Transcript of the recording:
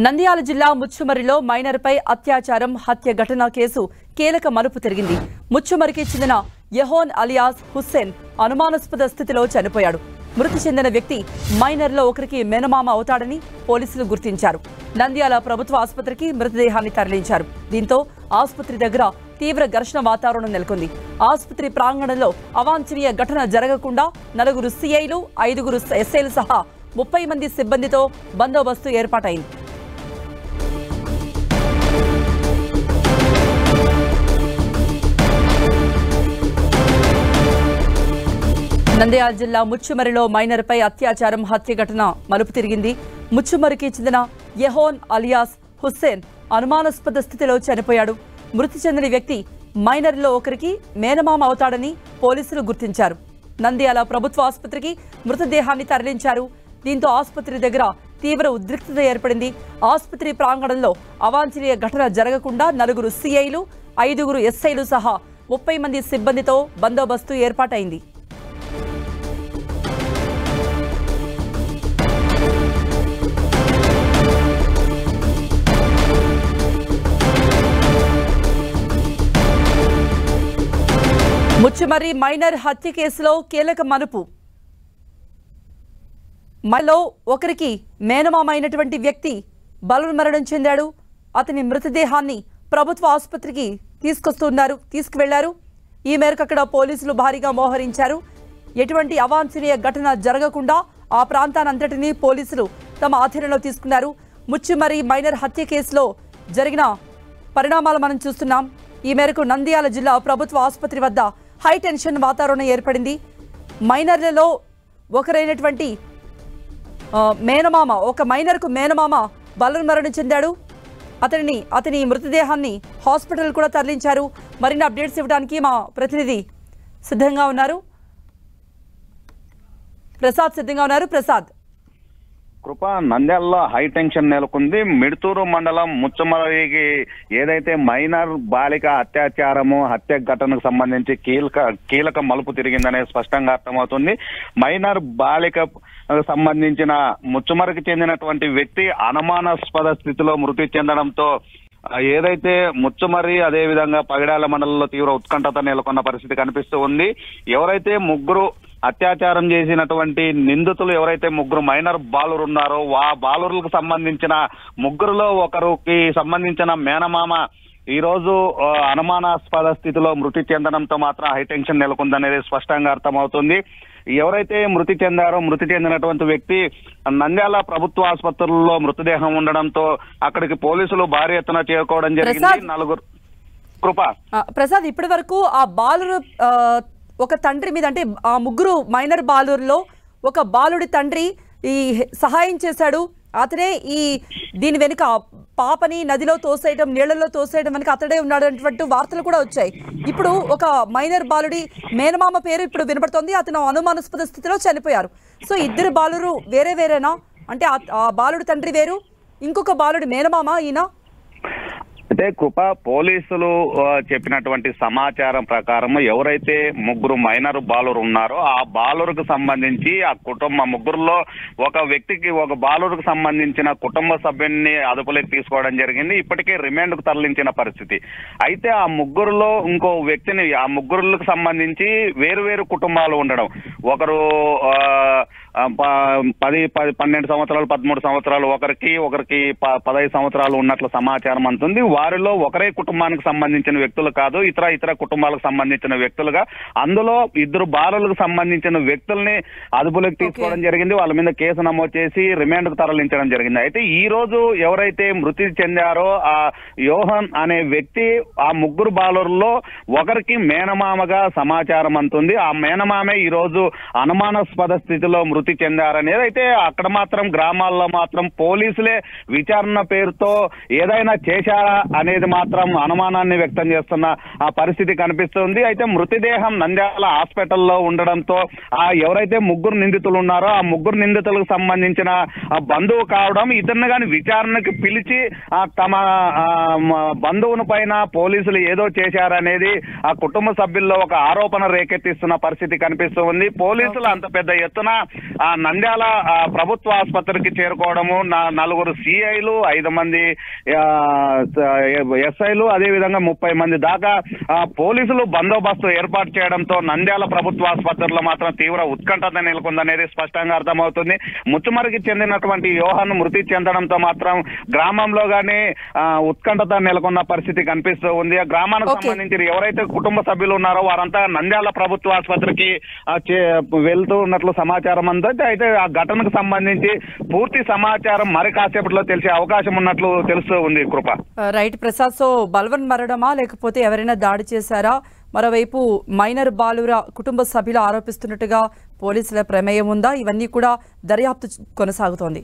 నంద్యాల జిల్లా ముచ్చుమరిలో మైనర్పై అత్యాచారం హత్య ఘటన కేసు కీలక మలుపు తిరిగింది. ముచ్చుమరికి చెందిన యెహోన్ అలియాస్ హుస్సేన్ అనుమానాస్పద స్థితిలో చనిపోయాడు. మృతి చెందిన వ్యక్తి మైనర్లో ఒకరికి మేనమామ అవుతాడని పోలీసులు గుర్తించారు. నంద్యాల ప్రభుత్వ ఆసుపత్రికి మృతదేహాన్ని తరలించారు. దీంతో ఆసుపత్రి దగ్గర తీవ్ర ఘర్షణ వాతావరణం నెలకొంది. ఆసుపత్రి ప్రాంగణంలో అవాంఛనీయ ఘటన జరగకుండా 4 సిఐలు 5 ఎస్ఐలు సహా 30 మంది సిబ్బందితో బందోబస్తు ఏర్పాటైంది. నంద్యాల జిల్లా ముచ్చుమరిలో మైనర్పై అత్యాచారం హత్య ఘటన మలుపు తిరిగింది. ముచ్చుమరికి చెందిన యెహోన్ అలియాస్ హుస్సేన్ అనుమానాస్పద స్థితిలో చనిపోయాడు. మృతి చెందిన వ్యక్తి మైనర్లో ఒకరికి మేనమామ అవుతాడని పోలీసులు గుర్తించారు. నంద్యాల ప్రభుత్వ ఆసుపత్రికి మృతదేహాన్ని తరలించారు. దీంతో ఆసుపత్రి దగ్గర తీవ్ర ఉద్రిక్తత ఏర్పడింది. ఆసుపత్రి ప్రాంగణంలో అవాంఛనీయ ఘటన జరగకుండా 4 సిఐలు 5 ఎస్ఐలు సహా 30 మంది సిబ్బందితో బందోబస్తు ఏర్పాటైంది. ముచ్చుమరి మైనర్ హత్య కేసులో కీలక మలుపు. మరో ఒకరికి మేనమామ అయినటువంటి వ్యక్తి బలవన్మరణం చెందాడు. అతని మృతదేహాన్ని ప్రభుత్వ ఆసుపత్రికి తీసుకువెళ్లారు. ఈ మేరకు అక్కడ పోలీసులు భారీగా మోహరించారు. ఎటువంటి అవాంఛనీయ ఘటన జరగకుండా ఆ ప్రాంతానంతటినీ పోలీసులు తమ ఆధీనంలో తీసుకున్నారు. ముచ్చుమరి మైనర్ హత్య కేసులో జరిగిన పరిణామాలు మనం చూస్తున్నాం. ఈ మేరకు నంద్యాల జిల్లా ప్రభుత్వ ఆసుపత్రి వద్ద హై టెన్షన్ వాతావరణం ఏర్పడింది. మైనర్లలో ఒకరైనటువంటి మేనమామ, ఒక మైనర్కు మేనమామ బలవన్మరణం చెందాడు. అతని మృతదేహాన్ని హాస్పిటల్ కూడా తరలించారు. మరిన్ని అప్డేట్స్ ఇవ్వడానికి మా ప్రతినిధి సిద్ధంగా ఉన్నారు. ప్రసాద్ కృప, నంద్యాలలో హై టెన్షన్ నెలకొంది. మిడుతూరు మండలం ముచ్చమరికి ఏదైతే మైనర్ బాలిక హత్య ఘటనకు సంబంధించి కీలక మలుపు తిరిగిందనేది స్పష్టంగా అర్థమవుతుంది. మైనర్ బాలిక సంబంధించిన ముచ్చమరికి చెందినటువంటి వ్యక్తి అనుమానాస్పద స్థితిలో మృతి చెందడంతో ఏదైతే ముచ్చమరి అదే విధంగా పగిడాల మండలంలో తీవ్ర ఉత్కంఠత నెలకొన్న పరిస్థితి కనిపిస్తూ ఉంది. ఎవరైతే ముగ్గురు అత్యాచారం చేసినటువంటి నిందితులు ఎవరైతే 3 మైనర్ బాలురు ఉన్నారో ఆ బాలురులకు సంబంధించిన ముగ్గురులో ఒకరికి సంబంధించిన మేనమామ ఈ రోజు అనుమానాస్పద స్థితిలో మృతి చెందడంతో మాత్రం హైటెన్షన్ నెలకొందనేది స్పష్టంగా అర్థమవుతుంది. ఎవరైతే మృతి చెందినటువంటి వ్యక్తి నంద్యాల ప్రభుత్వ ఆసుపత్రుల్లో మృతదేహం ఉండడంతో అక్కడికి పోలీసులు భారీ ఎత్తున చేరుకోవడం జరిగింది. 4 కృప ప్రసాద్, ఇప్పటి వరకు ఆ బాలురు ఒక తండ్రి మీద, అంటే ఆ 3 మైనర్ బాలురులో ఒక బాలుడి తండ్రి ఈ సహాయం చేశాడు. అతనే దీని వెనుక పాపని నదిలో తోసేయడం, నీళ్లలో తోసేయడం వెనుక అతడే ఉన్నాడు అనేటువంటి వార్తలు కూడా వచ్చాయి. ఇప్పుడు ఒక మైనర్ బాలుడి మేనమామ పేరు ఇప్పుడు వినపడుతోంది. అతను అనుమానాస్పద స్థితిలో చనిపోయారు. సో 2 బాలురు వేరేనా? అంటే ఆ బాలుడి తండ్రి వేరు, ఇంకొక బాలుడి మేనమామ ఈయన? అయితే కృప, పోలీసులు చెప్పినటువంటి సమాచారం ప్రకారం ఎవరైతే 3 మైనర్ బాలురు ఉన్నారో ఆ బాలురుకు సంబంధించి ఆ ముగ్గురులో ఒక బాలురుకు సంబంధించిన కుటుంబ సభ్యున్ని అదుపులోకి తీసుకోవడం జరిగింది. ఇప్పటికే రిమాండ్ కు తరలించిన పరిస్థితి. అయితే ఆ ముగ్గురులో ఇంకో వ్యక్తిని, ఆ ముగ్గురులకు సంబంధించి వేరు కుటుంబాలు ఉండడం, ఒకరు 12 సంవత్సరాలు 13 సంవత్సరాలు, ఒకరికి 15 సంవత్సరాలు ఉన్నట్లు సమాచారం అందుతుంది. వారిలో ఒకరే కుటుంబానికి సంబంధించిన వ్యక్తులు కాదు, ఇతర కుటుంబాలకు సంబంధించిన వ్యక్తులుగా, అందులో 2 బాలులకు సంబంధించిన వ్యక్తుల్ని అదుపులోకి తీసుకోవడం జరిగింది. వాళ్ళ మీద కేసు నమోదు చేసి రిమాండ్ కు తరలించడం జరిగింది. అయితే ఈ రోజు ఎవరైతే మృతి చెందారో ఆ యోహన్ అనే వ్యక్తి ఆ 3 బాలురులో ఒకరికి మేనమామగా సమాచారం అందుతుంది. ఆ మేనమామే ఈ రోజు అనుమానాస్పద స్థితిలో మృతి చెందారనేది. అయితే అక్కడ మాత్రం గ్రామాల్లో మాత్రం పోలీసులే విచారణ పేరుతో ఏదైనా చేశారా అనేది మాత్రం అనుమానాన్ని వ్యక్తం చేస్తున్న ఆ పరిస్థితి కనిపిస్తుంది. అయితే మృతదేహం నంద్యాల హాస్పిటల్లో ఉండడంతో ఎవరైతే ముగ్గురు నిందితులు ఉన్నారో ఆ ముగ్గురు నిందితులకు సంబంధించిన బంధువు కావడం, ఇతన్ని కానీ విచారణకు పిలిచి తమ బంధువుని పైన పోలీసులు ఏదో చేశారనేది ఆ కుటుంబ సభ్యుల్లో ఒక ఆరోపణ రేకెత్తిస్తున్న పరిస్థితి కనిపిస్తూ ఉంది. పోలీసులు అంత పెద్ద ఎత్తున నంద్యాల ప్రభుత్వ ఆసుపత్రికి చేరుకోవడము, 4 సిఐలు 5 మంది ఎస్ఐలు అదేవిధంగా 30 మంది దాకా పోలీసులు బందోబస్తు ఏర్పాటు చేయడంతో నంద్యాల ప్రభుత్వ ఆసుపత్రిలో మాత్రం తీవ్ర ఉత్కంఠత నెలకొందనేది స్పష్టంగా అర్థమవుతుంది. ముచ్చుమరికి చెందినటువంటి యోహాన్ మృతి చెందడంతో మాత్రం గ్రామంలో గానీ ఉత్కంఠత నెలకొన్న పరిస్థితి కనిపిస్తూ ఉంది. ఆ గ్రామానికి సంబంధించి ఎవరైతే కుటుంబ సభ్యులు ఉన్నారో వారంతా నంద్యాల ప్రభుత్వ ఆసుపత్రికి వెళ్తూ ఉన్నట్లు సమాచారం అంతా. అయితే ఆ ఘటనకు సంబంధించి పూర్తి సమాచారం మరి కాసేపట్లో తెలిసే అవకాశం ఉన్నట్లు తెలుస్తూ ఉంది. కృప రైట్ ప్రసాద్. సో బల్వన్ మరణమా లేకపోతే ఎవరైనా దాడి చేశారా? మరోవైపు మైనర్ బాలుర కుటుంబ సభ్యులు ఆరోపిస్తున్నట్టుగా పోలీసుల ప్రమేయం ఉందా? ఇవన్నీ కూడా దర్యాప్తు కొనసాగుతోంది.